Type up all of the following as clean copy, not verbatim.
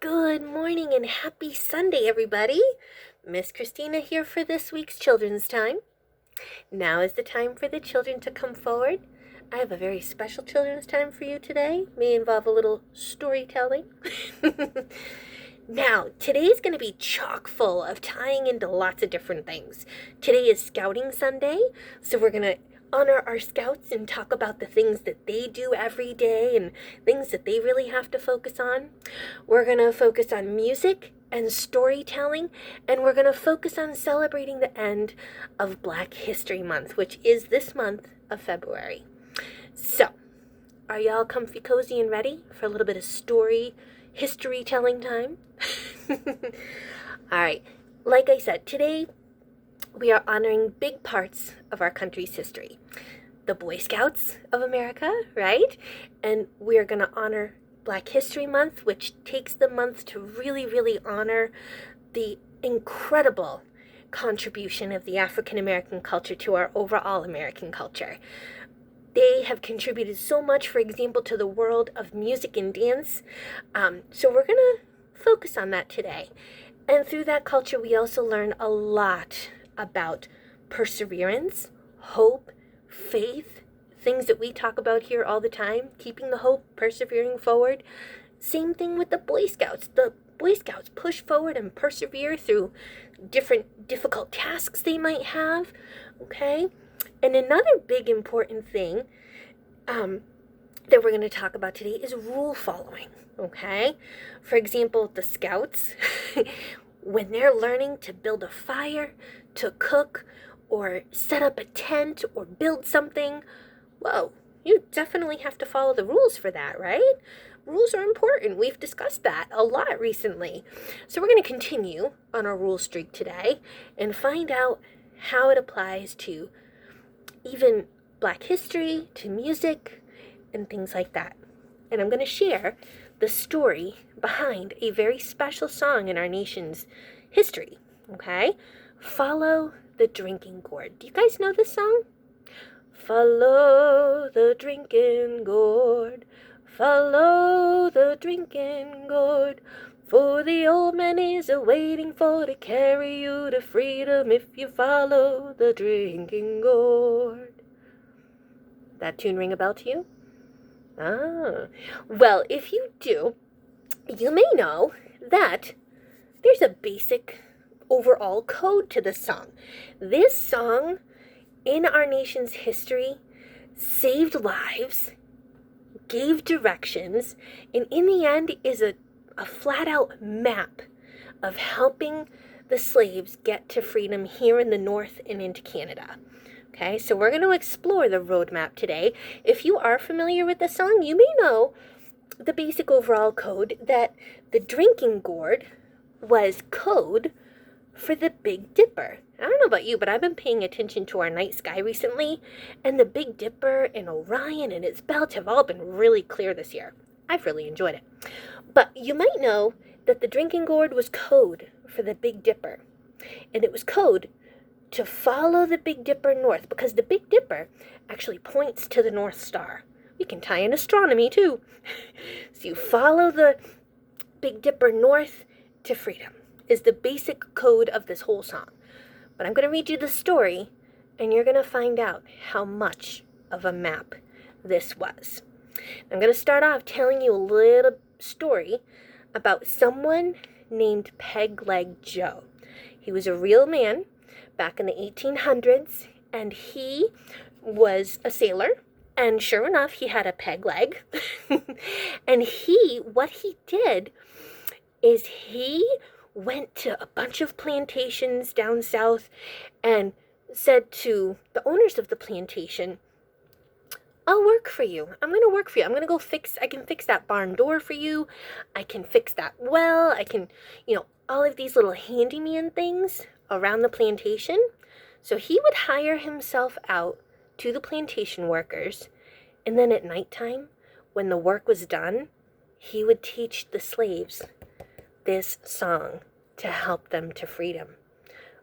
Good morning and happy Sunday, everybody. Miss Christina here for this week's Children's Time. Now is the time for the children to come forward. I have a very special Children's Time for you today. May involve a little storytelling. Now, today's going to be chock full of tying into lots of different things. Today is Scouting Sunday, so we're going to honor our scouts and talk about the things that they do every day and things that they really have to focus on. We're going to focus on music and storytelling, and we're going to focus on celebrating the end of Black History Month, which is this month of February. So, are y'all comfy, cozy, and ready for a little bit of history telling time? All right, like I said, today we are honoring big parts of our country's history. The Boy Scouts of America, right? And we are going to honor Black History Month, which takes the month to really, really honor the incredible contribution of the African American culture to our overall American culture. They have contributed so much, for example, to the world of music and dance. So we're going to focus on that today. And through that culture, we also learn a lot about perseverance, hope, faith, things that we talk about here all the time, keeping the hope, persevering forward. Same thing with the Boy Scouts. The Boy Scouts push forward and persevere through different difficult tasks they might have, okay? And another big important thing that we're going to talk about today is rule following, okay? For example, the Scouts, when they're learning to build a fire, to cook, or set up a tent, or build something, whoa, you definitely have to follow the rules for that, right? Rules are important. We've discussed that a lot recently. So we're going to continue on our rule streak today and find out how it applies to even Black history, to music, and things like that. And I'm going to share the story behind a very special song in our nation's history, okay? Follow the Drinking Gourd. Do you guys know this song? Follow the drinking gourd, follow the drinking gourd, for the old man is a-waiting for to carry you to freedom if you follow the drinking gourd. That tune ring a bell to you? Ah, well, if you do, you may know that there's a basic overall code to the song. This song, in our nation's history, saved lives, gave directions, and in the end is a flat-out map of helping the slaves get to freedom here in the North and into Canada. Okay, so we're going to explore the roadmap today. If you are familiar with the song, you may know the basic overall code that the drinking gourd was code for the Big Dipper. I don't know about you, but I've been paying attention to our night sky recently, and the Big Dipper and Orion and its belt have all been really clear this year. I've really enjoyed it. But you might know that the drinking gourd was code for the Big Dipper, and it was code to follow the Big Dipper north, because the Big Dipper actually points to the North Star. We can tie in astronomy too. So you follow the Big Dipper north to freedom is the basic code of this whole song. But I'm going to read you the story, and you're going to find out how much of a map this was. I'm going to start off telling you a little story about someone named Peg Leg Joe. He was a real man back in the 1800s, and he was a sailor, and sure enough, he had a peg leg. And what he did is he went to a bunch of plantations down south and said to the owners of the plantation, I'll work for you. I'm going to work for you. I'm going to I can fix that barn door for you. I can fix that well. I can, all of these little handyman things around the plantation. So he would hire himself out to the plantation workers, and then at nighttime, when the work was done, he would teach the slaves this song to help them to freedom.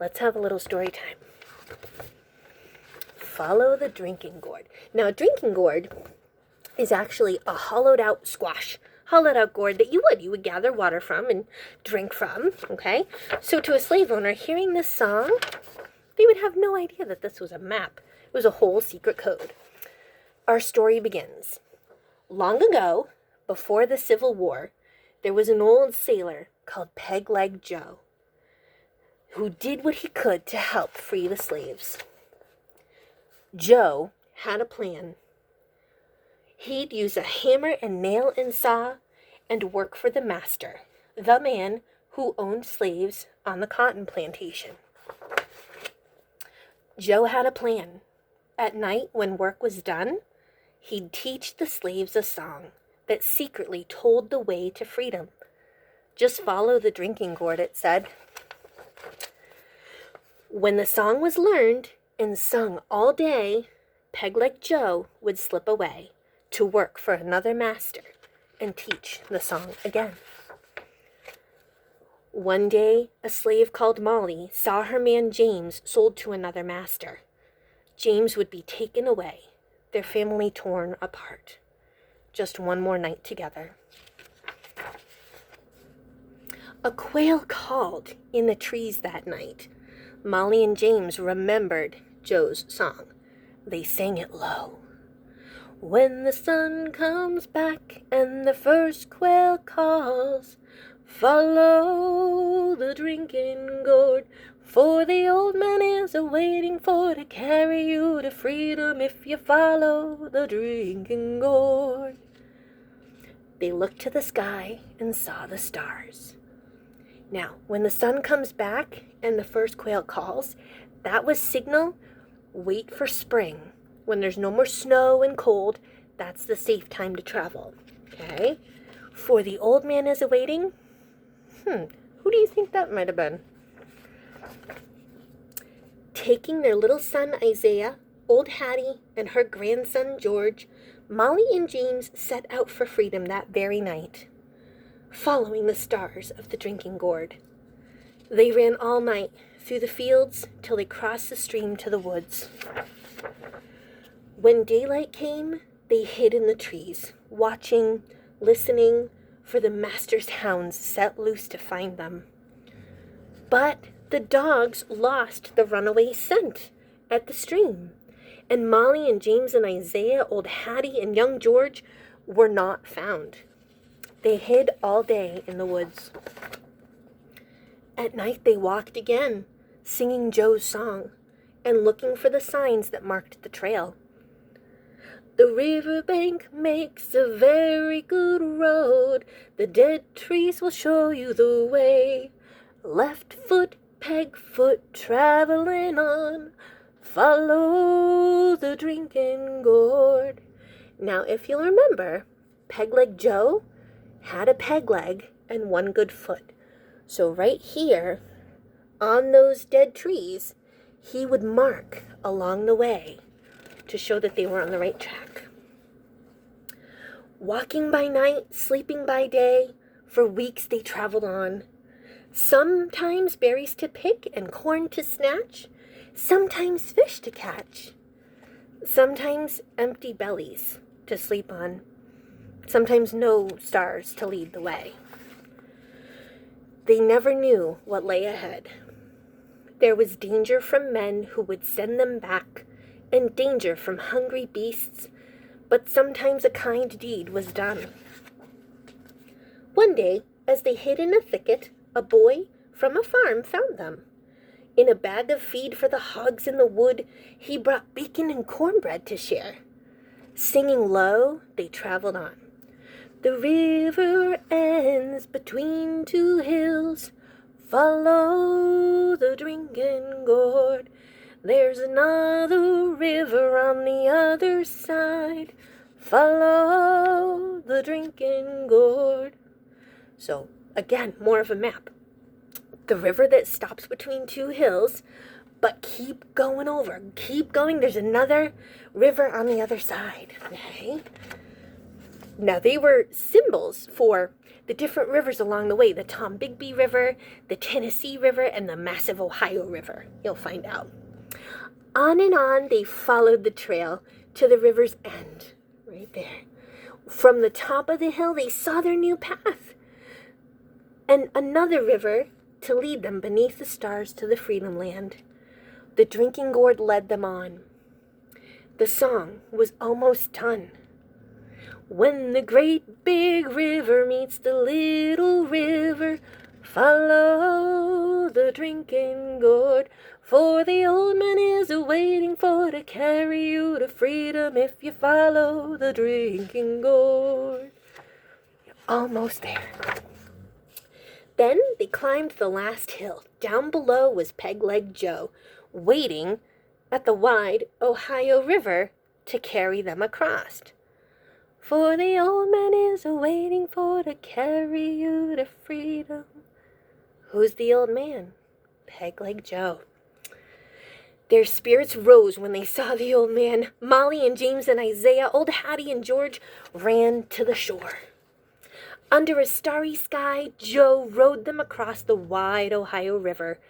Let's have a little story time. Follow the drinking gourd. Now, a drinking gourd is actually a hollowed out squash, hollowed-out gourd that you would gather water from and drink from, okay? So to a slave owner, hearing this song, they would have no idea that this was a map. It was a whole secret code. Our story begins. Long ago, before the Civil War, there was an old sailor called Peg-Leg Joe who did what he could to help free the slaves. Joe had a plan. He'd use a hammer and nail and saw and work for the master, the man who owned slaves on the cotton plantation. Joe had a plan. At night, when work was done, he'd teach the slaves a song that secretly told the way to freedom. Just follow the drinking gourd, it said. When the song was learned and sung all day, Peg-Leg Joe would slip away to work for another master and teach the song again. One day, a slave called Molly saw her man James sold to another master. James would be taken away, their family torn apart. Just one more night together. A quail called in the trees that night. Molly and James remembered Joe's song. They sang it low. When the sun comes back and the first quail calls, follow the drinking gourd, for the old man is a-waiting for to carry you to freedom if you follow the drinking gourd. They looked to the sky and saw the stars. Now, when the sun comes back and the first quail calls, that was signal, wait for spring. When there's no more snow and cold, that's the safe time to travel. Okay? For the old man is a-waiting. Who do you think that might have been? Taking their little son Isaiah, old Hattie, and her grandson George, Molly and James set out for freedom that very night, following the stars of the drinking gourd. They ran all night through the fields till they crossed the stream to the woods. When daylight came, they hid in the trees, watching, listening for the master's hounds set loose to find them. But the dogs lost the runaway scent at the stream, and Molly and James and Isaiah, old Hattie and young George were not found. They hid all day in the woods. At night they walked again, singing Joe's song and looking for the signs that marked the trail. The riverbank makes a very good road. The dead trees will show you the way. Left foot, peg foot, traveling on. Follow the drinking gourd. Now, if you'll remember, Peg-Leg Joe had a peg leg and one good foot. So right here, on those dead trees, he would mark along the way to show that they were on the right track. Walking by night, sleeping by day, for weeks they traveled on. Sometimes berries to pick and corn to snatch, sometimes fish to catch, sometimes empty bellies to sleep on, sometimes no stars to lead the way. They never knew what lay ahead. There was danger from men who would send them back, and danger from hungry beasts, but sometimes a kind deed was done. One day, as they hid in a thicket, a boy from a farm found them. In a bag of feed for the hogs in the wood, he brought bacon and cornbread to share. Singing low, they traveled on. The river ends between two hills. Follow the drinking gourd. There's another river on the other side. Follow the drinking gourd. So, again, more of a map. The river that stops between two hills, but keep going over. Keep going. There's another river on the other side. Okay? Now, they were symbols for the different rivers along the way. The Tombigbee River, the Tennessee River, and the massive Ohio River. You'll find out. On and on, they followed the trail to the river's end, right there. From the top of the hill, they saw their new path and another river to lead them beneath the stars to the freedom land. The drinking gourd led them on. The song was almost done. When the great big river meets the little river, follow the drinking gourd, for the old man is a-waiting for to carry you to freedom if you follow the drinking gourd. Almost there. Then they climbed the last hill. Down below was Peg-Leg Joe, waiting at the wide Ohio River to carry them across. For the old man is a-waiting for to carry you to freedom. Who's the old man? Peg-Leg Joe. Their spirits rose when they saw the old man. Molly and James and Isaiah, old Hattie and George ran to the shore. Under a starry sky, Joe rowed them across the wide Ohio River.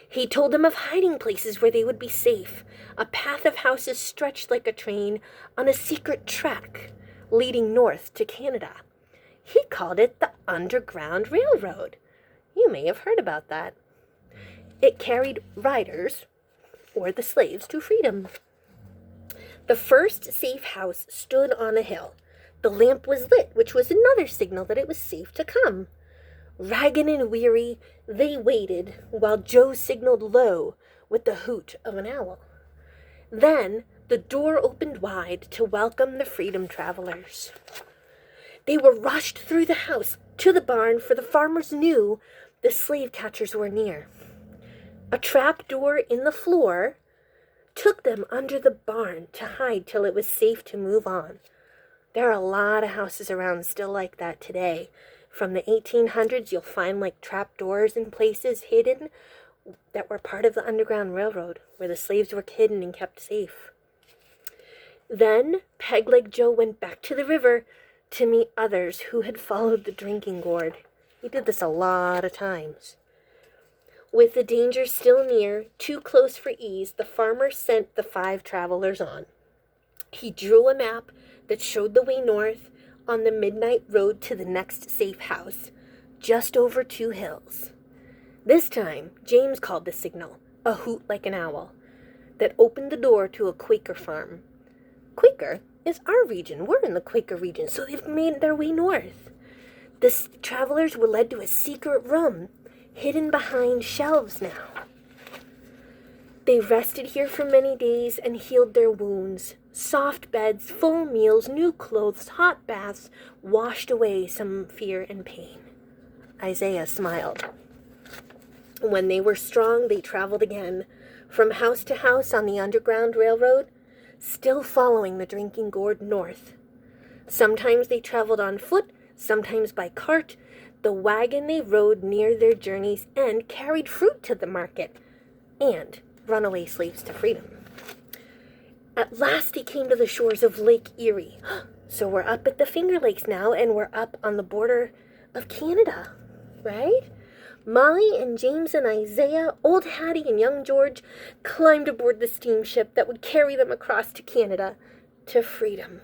He told them of hiding places where they would be safe. A path of houses stretched like a train on a secret track leading north to Canada. He called it the Underground Railroad. You may have heard about that. It carried riders, or the slaves, to freedom. The first safe house stood on a hill. The lamp was lit, which was another signal that it was safe to come. Ragged and weary, they waited while Joe signaled low with the hoot of an owl. Then the door opened wide to welcome the freedom travelers. They were rushed through the house to the barn, for the farmers knew the slave catchers were near. A trap door in the floor took them under the barn to hide till it was safe to move on. There are a lot of houses around still like that today. From the 1800s, you'll find like trap doors in places hidden that were part of the Underground Railroad, where the slaves were hidden and kept safe. Then Peg-Leg Joe went back to the river to meet others who had followed the drinking gourd. He did this a lot of times. With the danger still near, too close for ease, the farmer sent the 5 travelers on. He drew a map that showed the way north on the midnight road to the next safe house, just over 2 hills. This time, James called the signal, a hoot like an owl, that opened the door to a Quaker farm. Quaker is our region. We're in the Quaker region, so they've made their way north. The travelers were led to a secret room, hidden behind shelves now. They rested here for many days and healed their wounds. Soft beds, full meals, new clothes, hot baths washed away some fear and pain. Isaiah smiled. When they were strong, they traveled again, from house to house on the Underground Railroad, still following the drinking gourd north. Sometimes they traveled on foot, sometimes by cart. The wagon they rode near their journey's end carried fruit to the market and runaway slaves to freedom. At last they came to the shores of Lake Erie. So we're up at the Finger Lakes now, and we're up on the border of Canada, right? Molly and James and Isaiah, old Hattie and young George climbed aboard the steamship that would carry them across to Canada to freedom.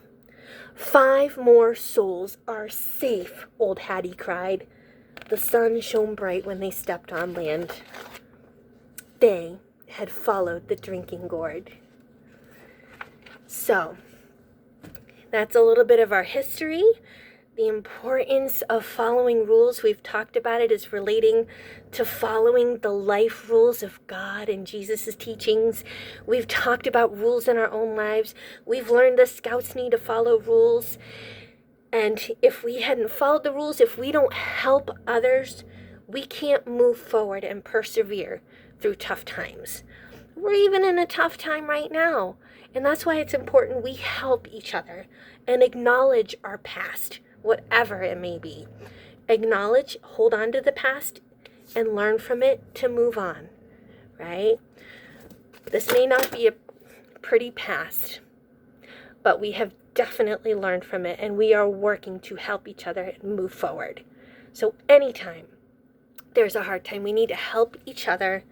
5 more souls are safe, old Hattie cried. The sun shone bright when they stepped on land. They had followed the drinking gourd. So, that's a little bit of our history. The importance of following rules, we've talked about it as relating to following the life rules of God and Jesus' teachings. We've talked about rules in our own lives. We've learned the Scouts need to follow rules. And if we hadn't followed the rules, if we don't help others, we can't move forward and persevere through tough times. We're even in a tough time right now. And that's why it's important we help each other and acknowledge our past, whatever it may be. Acknowledge, hold on to the past, and learn from it to move on, right? This may not be a pretty past, but we have definitely learned from it, and we are working to help each other and move forward. So anytime there's a hard time, we need to help each other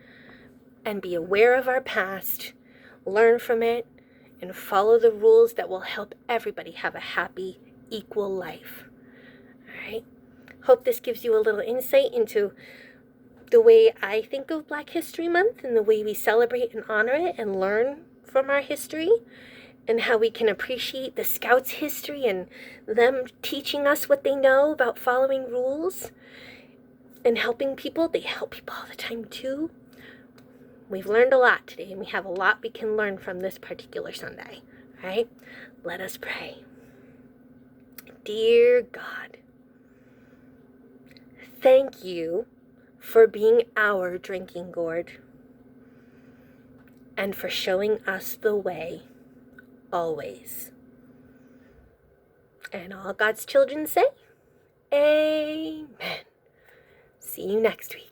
and be aware of our past, learn from it, and follow the rules that will help everybody have a happy equal life. All right? Hope this gives you a little insight into the way I think of Black History Month and the way we celebrate and honor it and learn from our history, and how we can appreciate the Scouts' history and them teaching us what they know about following rules and helping people. They help people all the time too. We've learned a lot today, and we have a lot we can learn from this particular Sunday. All right? Let us pray. Dear God, thank you for being our drinking gourd and for showing us the way always. And all God's children say, Amen. See you next week.